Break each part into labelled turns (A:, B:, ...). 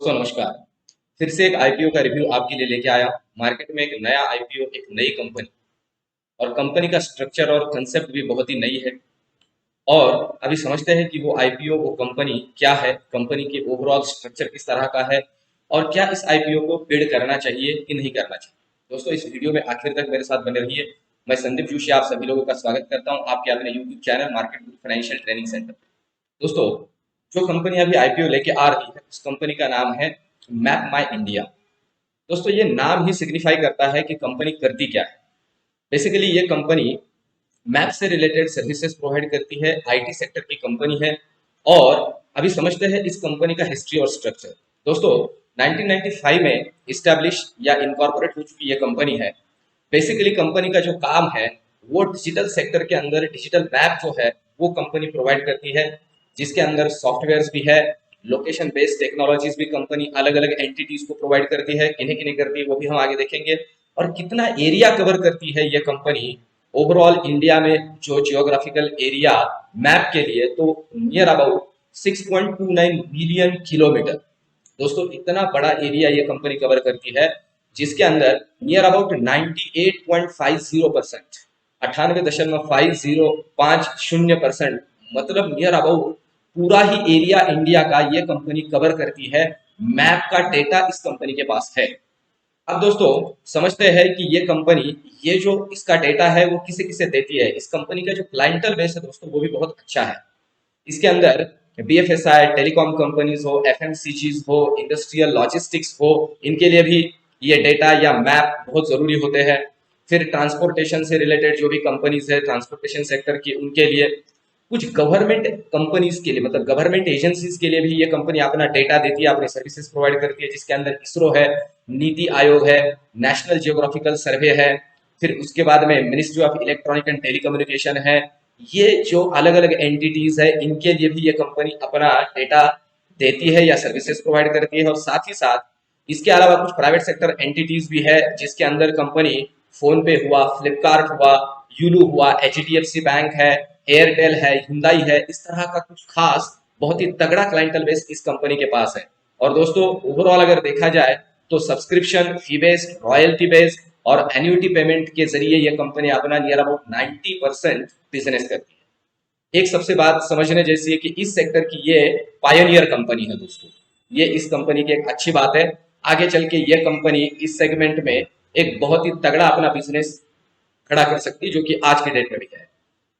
A: दोस्तों नमस्कार। फिर से एक आईपीओ का रिव्यू आपके लिए लेके आया। मार्केट में एक नया आईपीओ, एक नई कंपनी, और कंपनी का स्ट्रक्चर और कंसेप्ट भी बहुत ही नई है। और अभी समझते हैं कि वो आईपीओ, वो कंपनी क्या है, कंपनी के ओवरऑल स्ट्रक्चर किस तरह का है, और क्या इस आईपीओ को बिड करना चाहिए कि नहीं करना चाहिए। दोस्तों इस वीडियो में आखिर तक मेरे साथ बने रहिए। मैं संदीप जोशी आप सभी लोगों का स्वागत करता हूँ आपके अपने YouTube channel market with financial training centre. दोस्तों जो कंपनी अभी आईपीओ लेके आ रही है उस कंपनी का नाम है मैप माई इंडिया। दोस्तों ये नाम ही सिग्निफाई करता है कि कंपनी करती क्या है। बेसिकली ये कंपनी मैप से रिलेटेड सर्विसेज प्रोवाइड करती है, आईटी सेक्टर की कंपनी है। और अभी समझते हैं इस कंपनी का हिस्ट्री और स्ट्रक्चर। दोस्तों 1995 में इस्टेब्लिश या इनकॉर्पोरेट हो चुकी ये कंपनी है। बेसिकली कंपनी का जो काम है वो डिजिटल सेक्टर के अंदर डिजिटल मैप जो है वो कंपनी प्रोवाइड करती है, जिसके अंदर सॉफ्टवेयर्स भी है, लोकेशन बेस्ड टेक्नोलॉजीज भी कंपनी अलग अलग एंटिटीज को प्रोवाइड करती है। किन्हें किन्हें करती है वो भी हम आगे देखेंगे। और कितना एरिया कवर करती है ये कंपनी ओवरऑल इंडिया में, जो जियोग्राफिकल एरिया मैप के लिए, तो नियर अबाउट 6.29 मिलियन किलोमीटर। दोस्तों इतना बड़ा एरिया ये कंपनी कवर करती है, जिसके अंदर नियर अबाउट 98.50%, 98.5050%, मतलब नियर अबाउट पूरा ही एरिया इंडिया का ये कंपनी कवर करती है। मैप का डेटा इस कंपनी के पास है। अब दोस्तों समझते हैं कि ये कंपनी, ये जो इसका डेटा है वो किसे किसे देती है। इस कंपनी का जो क्लाइंटल बेस है दोस्तों वो भी बहुत अच्छा है। इसके अंदर बीएफएसआई, टेलीकॉम कंपनीज हो, एफएमसीजीज हो, इंडस्ट्रियल लॉजिस्टिक्स हो, इनके लिए भी ये डेटा या मैप बहुत जरूरी होते हैं। फिर ट्रांसपोर्टेशन से रिलेटेड जो भी कंपनीज है ट्रांसपोर्टेशन सेक्टर की, उनके लिए, कुछ गवर्नमेंट कंपनीज के लिए, मतलब गवर्नमेंट एजेंसीज के लिए भी ये कंपनी अपना डेटा देती है, अपनी सर्विसेज प्रोवाइड करती है, जिसके अंदर इसरो है, नीति आयोग है, नेशनल जियोग्राफिकल सर्वे है, फिर उसके बाद में ministry of electronic and telecommunication है। ये जो अलग अलग एंटिटीज है इनके लिए भी ये कंपनी अपना डेटा देती है या सर्विसेज प्रोवाइड करती है। और साथ ही साथ इसके अलावा कुछ प्राइवेट सेक्टर एंटिटीज भी है, जिसके अंदर कंपनी फोन पे हुआ, फ्लिपकार्ट हुआ, यूलू हुआ, एचडीएफसी बैंक है, एयरटेल है, हुंडई है, इस तरह का कुछ खास बहुत ही तगड़ा क्लाइंटल बेस इस कंपनी के पास है। और दोस्तों ओवरऑल अगर देखा जाए तो सब्सक्रिप्शन, फी बेस्ड, रॉयल्टी बेस्ड और एन्युटी पेमेंट के जरिए ये कंपनी अपना नियर अबाउट 90% बिजनेस करती है। एक सबसे बात समझने जैसी है कि इस सेक्टर की ये पायोनियर कंपनी है दोस्तों। ये इस कंपनी की एक अच्छी बात है। आगे चल के ये कंपनी इस सेगमेंट में एक बहुत ही तगड़ा अपना बिजनेस खड़ा कर सकती है, जो कि आज के डेट में भी है।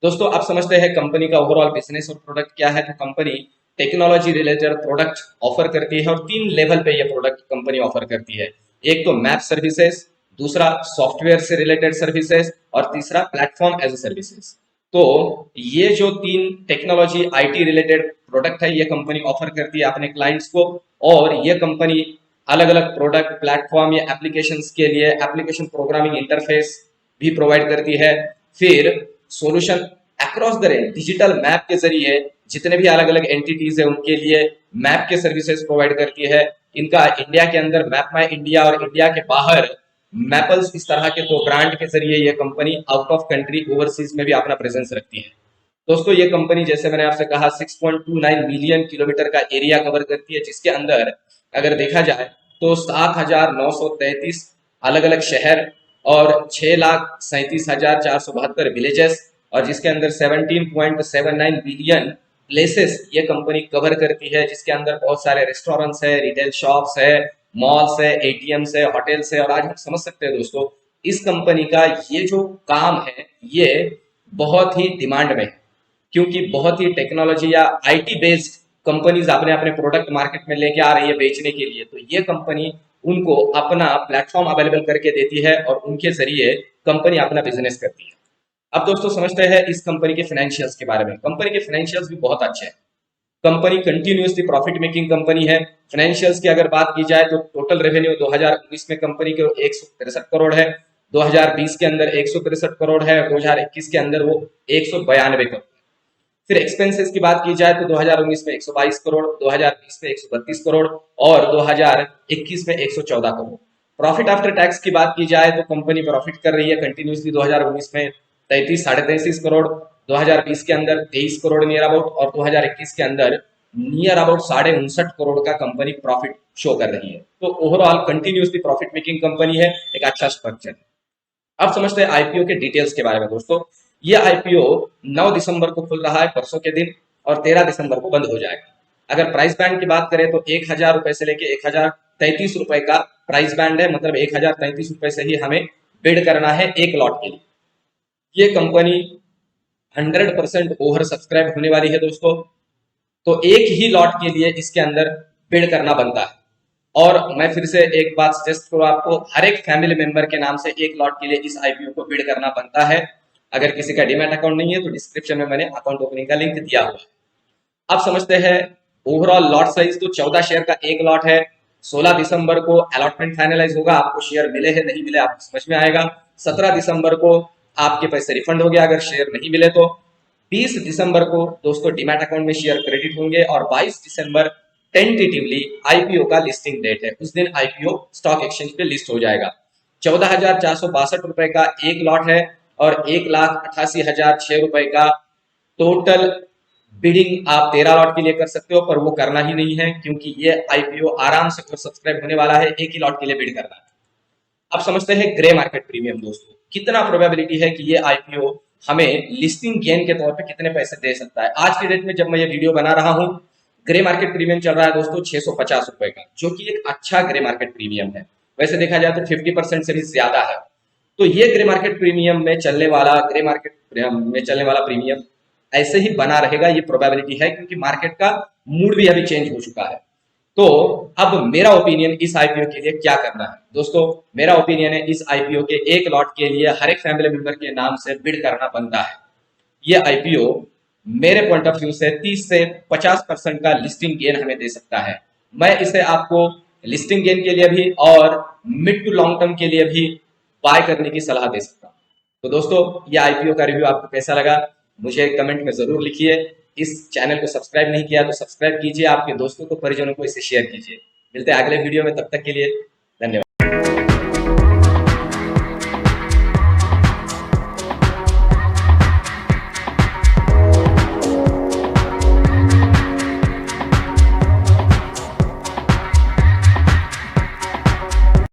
A: दोस्तों आप समझते हैं कंपनी का ओवरऑल बिजनेस और प्रोडक्ट क्या है। तो company technology related product offer करती है, और 3 लेवल पे ये प्रोडक्ट कंपनी ऑफर करती है। एक तो मैप सर्विसेज, दूसरा सॉफ्टवेयर से रिलेटेड सर्विसेज, और तीसरा प्लेटफॉर्म एज ए सर्विसेज। तो ये जो 3 टेक्नोलॉजी आईटी रिलेटेड प्रोडक्ट है ये कंपनी ऑफर करती है अपने क्लाइंट्स को। और ये कंपनी अलग अलग प्रोडक्ट, प्लेटफॉर्म या एप्लीकेशंस के लिए एप्लीकेशन प्रोग्रामिंग इंटरफेस भी प्रोवाइड करती है। फिर solution across the range digital map के जरिए जितने भी अलग अलग एंटिटीज है उनके लिए मैप के सर्विसेज प्रोवाइड करती है। इनका इंडिया के अंदर मैप माई इंडिया और इंडिया के बाहर मैपल्स, इस तरह के 2 ब्रांड के जरिए ये company out of country, overseas में भी अपना प्रेजेंस रखती है। दोस्तों ये कंपनी, जैसे मैंने आपसे कहा, 6.29 मिलियन किलोमीटर का एरिया कवर करती है, जिसके अंदर अगर देखा जाए तो 7,933 अलग अलग शहर और 6,37,472 विलेजेस, और जिसके अंदर 17.79 बिलियन प्लेसेस ये कंपनी कवर करती है, जिसके अंदर बहुत सारे रेस्टोरेंट्स है, रिटेल शॉप्स है, मॉल्स है, एटीएम्स है, होटल्स है। और आज हम समझ सकते हैं दोस्तों इस कंपनी का ये जो काम है ये बहुत ही डिमांड में है, क्योंकि बहुत ही टेक्नोलॉजी या आईटी बेस्ड कंपनीज अपने अपने प्रोडक्ट मार्केट में लेके आ रही है बेचने के लिए। तो ये कंपनी उनको अपना प्लेटफॉर्म अवेलेबल करके देती है और उनके जरिए कंपनी अपना बिजनेस करती है। अब दोस्तों समझते हैं इस कंपनी के फाइनेंशियल्स के बारे में। कंपनी के फाइनेंशियल्स भी बहुत अच्छे हैं। Company continuously profit making company है। फाइनेंशियल्स की अगर बात की जाए तो टोटल रेवेन्यू 2019 में कंपनी के 163 करोड़ है, 2020 के अंदर 163 करोड़ है, 2021 के अंदर वो 192 करोड़। फिर एक्सपेंसेस की बात की जाए तो 2019 में 122 करोड़, 2020 में 132 करोड़ और 2021 में 114 करोड़। प्रॉफिट आफ्टर टैक्स की बात की जाए तो कंपनी प्रॉफिट कर रही है कंटिन्यूसली 2019 में 33 साढ़े 33 करोड़, 2020 के अंदर 23 करोड़ नियर अबाउट, और 2021 के अंदर नियर अबाउट 59.5 करोड़ का कंपनी प्रॉफिट शो कर रही है। तो overall continuously profit making company है, एक अच्छा स्ट्रक्चर है। अब समझते हैं आईपीओ के डिटेल्स के बारे में दोस्तों। ये आईपीओ 9 दिसंबर को खुल रहा है, परसों के दिन, और 13 दिसंबर को बंद हो जाएगा। अगर प्राइस बैंड की बात करें तो 1,000 रुपए से लेके 1,033 रुपए का प्राइस बैंड है, मतलब 1,033 रुपए से ही हमें बिड करना है एक लॉट के लिए। ये कंपनी 100% ओवर सब्सक्राइब होने वाली है दोस्तों। तो एक ही लॉट के लिए इसके अंदर बिड करना बनता है। और मैं फिर से एक बात सजेस्ट करूँ आपको, हर एक फैमिली मेंबर के नाम से एक लॉट के लिए इस आईपीओ को बिड करना बनता है। अगर किसी का डीमैट अकाउंट नहीं है तो डिस्क्रिप्शन में मैंने अकाउंट ओपनिंग का लिंक दिया हुआ है। अब समझते हैं ओवरऑल लॉट साइज। तो 14 शेयर का एक लॉट है। 16 दिसंबर को अलॉटमेंट फाइनलाइज होगा, आपको शेयर मिले हैं नहीं मिले आपको समझ में आएगा। 17 दिसंबर को आपके पैसे रिफंड हो गया अगर शेयर नहीं मिले तो। 20 दिसंबर को दोस्तों डीमैट अकाउंट में शेयर क्रेडिट होंगे, और 22 दिसंबर टेंटेटिवली आईपीओ का लिस्टिंग डेट है, उस दिन आईपीओ स्टॉक एक्सचेंज पे लिस्ट हो जाएगा। 14,462 रुपए का एक लॉट है, और 1,88,006 रुपए का टोटल बिडिंग आप 13 लॉट के लिए कर सकते हो, पर वो करना ही नहीं है क्योंकि ये आईपीओ आराम से सब्सक्राइब होने वाला है, एक ही लॉट के लिए बिड करना है। अब समझते हैं ग्रे मार्केट प्रीमियम दोस्तों। कितना प्रोबेबिलिटी है कि ये आईपीओ हमें लिस्टिंग गेन के तौर पे कितने पैसे दे सकता है। आज की डेट में जब मैं ये वीडियो बना रहा हूं, ग्रे मार्केट प्रीमियम चल रहा है दोस्तों 650 रुपए का, जो कि एक अच्छा ग्रे मार्केट प्रीमियम है। वैसे देखा जाए तो 50% से भी ज्यादा है। तो ये ग्रे मार्केट प्रीमियम में चलने वाला प्रीमियम ऐसे ही बना रहेगा, ये प्रोबेबिलिटी है, क्योंकि मार्केट का मूड भी अभी चेंज हो चुका है। तो अब मेरा ओपिनियन इस आईपीओ के लिए क्या करना है दोस्तों। मेरा ओपिनियन है इस आईपीओ के एक लॉट के लिए हर एक फैमिली मेंबर के नाम से बिड करना बनता है। ये आईपीओ मेरे पॉइंट ऑफ व्यू से 30 से 50% का लिस्टिंग गेन हमें दे सकता है। मैं इसे आपको लिस्टिंग गेन के लिए भी और मिड टू लॉन्ग टर्म के लिए भी बाय करने की सलाह दे सकता हूं। तो दोस्तों, ये आईपीओ का रिव्यू आपको कैसा लगा मुझे कमेंट में जरूर लिखिए। इस चैनल को सब्सक्राइब नहीं किया तो सब्सक्राइब कीजिए, आपके दोस्तों को परिजनों को इसे शेयर कीजिए। मिलते हैं अगले वीडियो में, तब तक के लिए